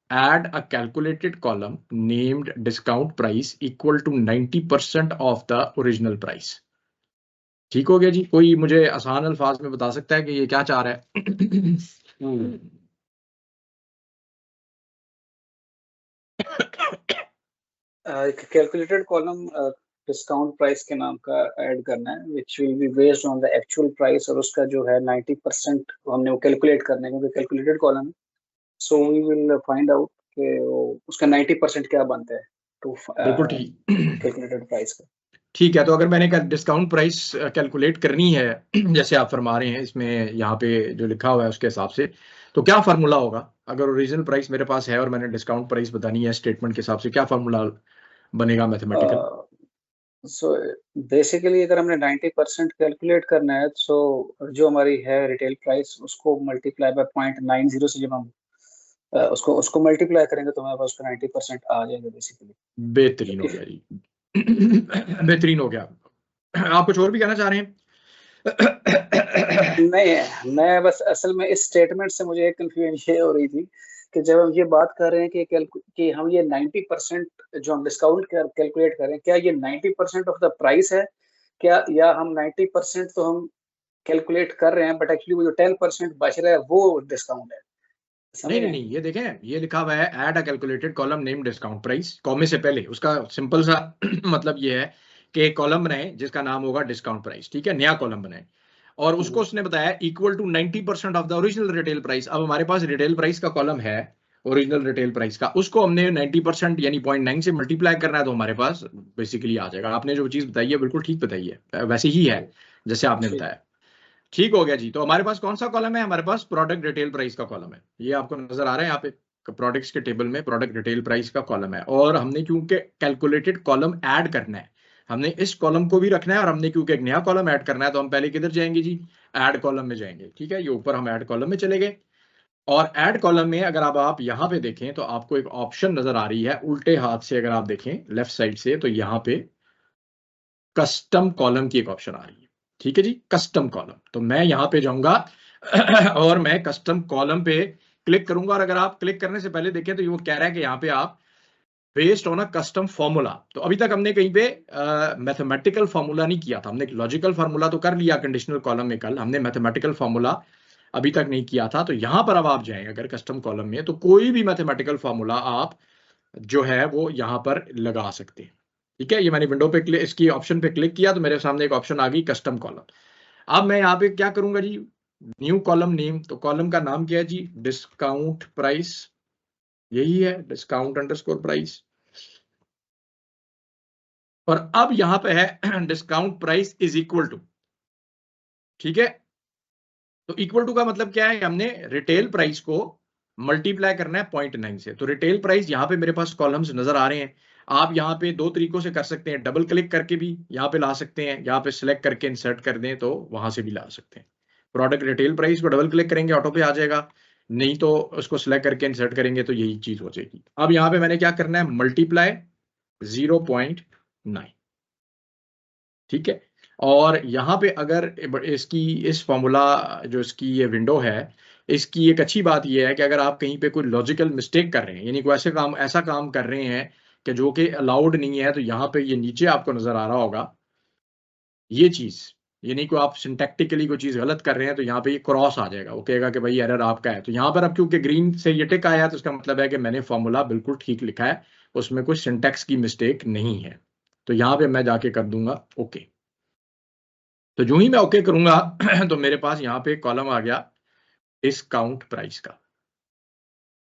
add a calculated column named discount price equal to 90% of the original price। ठीक हो गया जी? कोई मुझे आसान अल्फाज में बता सकता है कि ये क्या चाह रहा है? कैलकुलेटेड कॉलम डिस्काउंट प्राइस के नाम का ऐड करना है, which will be based on the actual price, और उसका जो है 90% हमने वो कैलकुलेट करना है, क्योंकि कैलकुलेटेड कॉलम है, so we will find out कि उसका 90% क्या बनता है टू बिल्कुल ठीक, कैलकुलेटेड प्राइस का। ठीक है। तो अगर मैंने डिस्काउंट प्राइस कैलकुलेट करनी है जैसे आप फरमा रहे हैं इसमें यहाँ पे जो लिखा हुआ है उसके हिसाब से, तो क्या फार्मूला होगा? अगर ओरिजिनल प्राइस मेरे पास है और मैंने डिस्काउंट प्राइस बतानी है स्टेटमेंट के हिसाब से, क्या फार्मूला बनेगा मैथमेटिकल? सो बेसिकली अगर हमने 90% कैलकुलेट करना है, सो जो हमारी है रिटेल प्राइस, उसको मल्टीप्लाई बाय 0.90 से जब हम उसको मल्टीप्लाई करेंगे तो हमारे पास उसका 90% आ जाएगा बेसिकली। बेहतरीन हो गया जी। बेहतरीन हो गया। आप कुछ और भी कहना चाह रहे हैं? नहीं, मैं बस असल में इस स्टेटमेंट से मुझे एक कंफ्यूजन ये हो रही थी कि जब हम ये बात कर रहे हैं कि हम ये 90% जो हम डिस्काउंट कैलकुलेट कर रहे हैं, क्या ये 90% ऑफ द प्राइस है क्या, या हम 90% तो हम कैलकुलेट कर रहे हैं बट एक्चुअली वो जो 10% बच रहा है वो डिस्काउंट है? नहीं नहीं नहीं, ये देखें, ये लिखा हुआ है add a calculated column name discount price, कॉमे से पहले उसका सिंपल सा मतलब ये है कि एक कॉलम बनाए जिसका नाम होगा डिस्काउंट प्राइस, ठीक है, नया कॉलम बनाए, और उसको उसने बताया equal to 90% of the original retail price. अब हमारे पास रिटेल प्राइस का कॉलम है, ओरिजिनल रिटेल प्राइस का, उसको हमने 90% यानी 0.9 से मल्टीप्लाई करना है, तो हमारे पास बेसिकली आ जाएगा। आपने जो चीज बताई है बिल्कुल ठीक बताई है, वैसे ही है जैसे आपने बताया। ठीक हो गया जी। तो हमारे पास कौन सा कॉलम है? हमारे पास प्रोडक्ट रिटेल प्राइस का कॉलम है। ये आपको नजर आ रहा है यहाँ पे प्रोडक्ट्स के टेबल में प्रोडक्ट रिटेल प्राइस का कॉलम है, और हमने क्योंकि कैलकुलेटेड कॉलम ऐड करना है, हमने इस कॉलम को भी रखना है, और हमने क्योंकि एक नया कॉलम ऐड करना है, तो हम पहले किधर जाएंगे जी? ऐड कॉलम में जाएंगे। ठीक है, ये ऊपर हम ऐड कॉलम में चले गए, और ऐड कॉलम में अगर अब आप यहाँ पे देखें तो आपको एक ऑप्शन नजर आ रही है उल्टे हाथ से, अगर आप देखें लेफ्ट साइड से, तो यहाँ पे कस्टम कॉलम की एक ऑप्शन आ रही है। ठीक है जी, कस्टम कॉलम। तो मैं यहां पे जाऊंगा और मैं कस्टम कॉलम पे क्लिक करूंगा, और अगर आप क्लिक करने से पहले देखें तो ये वो कह रहा है कि यहाँ पे आप based on a custom formula. तो अभी तक हमने कहीं पे मैथमेटिकल फॉर्मूला नहीं किया था, हमने लॉजिकल फॉर्मूला तो कर लिया कंडीशनल कॉलम में कल, हमने मैथमेटिकल फॉर्मूला अभी तक नहीं किया था। तो यहां पर अब आप जाएं अगर कस्टम कॉलम में, तो कोई भी मैथमेटिकल फॉर्मूला आप जो है वो यहां पर लगा सकते हैं। ठीक है, ये मैंने विंडो पे क्लिक, इसकी ऑप्शन पे क्लिक किया तो मेरे सामने एक ऑप्शन आ गई कस्टम कॉलम। अब मैं यहाँ पे क्या करूंगा जी? न्यू कॉलम नेम, तो कॉलम का नाम क्या है जी? डिस्काउंट प्राइस, यही है, डिस्काउंट अंडरस्कोर प्राइस। और अब यहां पे है discount price is equal to, ठीक है, तो इक्वल टू का मतलब क्या है? हमने रिटेल प्राइस को मल्टीप्लाई करना है 0.9 से। तो रिटेल प्राइस यहाँ पे मेरे पास कॉलम्स नजर आ रहे हैं। आप यहाँ पे दो तरीकों से कर सकते हैं, डबल क्लिक करके भी यहाँ पे ला सकते हैं, यहाँ पे सिलेक्ट करके इंसर्ट कर दें तो वहां से भी ला सकते हैं। प्रोडक्ट रिटेल प्राइस को डबल क्लिक करेंगे ऑटो पे आ जाएगा, नहीं तो उसको सिलेक्ट करके इंसर्ट करेंगे तो यही चीज हो जाएगी। अब यहाँ पे मैंने क्या करना है? मल्टीप्लाई 0.9, ठीक है। और यहाँ पे अगर इसकी इस फॉर्मूला जो इसकी ये विंडो है, इसकी एक अच्छी बात ये है कि अगर आप कहीं पे कोई लॉजिकल मिस्टेक कर रहे हैं, यानी कोई ऐसा काम कर रहे हैं कि जो कि अलाउड नहीं है, तो यहाँ पे ये नीचे आपको नजर आ रहा होगा ये चीज, यानी को आप सिंटैक्टिकली कोई चीज गलत कर रहे हैं तो यहाँ पे ये क्रॉस आ जाएगा, वो कहेगा कि भाई एरर आपका है। तो यहाँ पर अब क्योंकि ग्रीन से ये टिक आया है, तो उसका मतलब है कि मैंने फॉर्मूला बिल्कुल ठीक लिखा है, उसमें कोई सिंटैक्स की मिस्टेक नहीं है। तो यहाँ पे मैं जाके कर दूंगा ओके। तो जो ही मैं ओके करूंगा तो मेरे पास यहाँ पे कॉलम आ गया डिस्काउंट प्राइस का।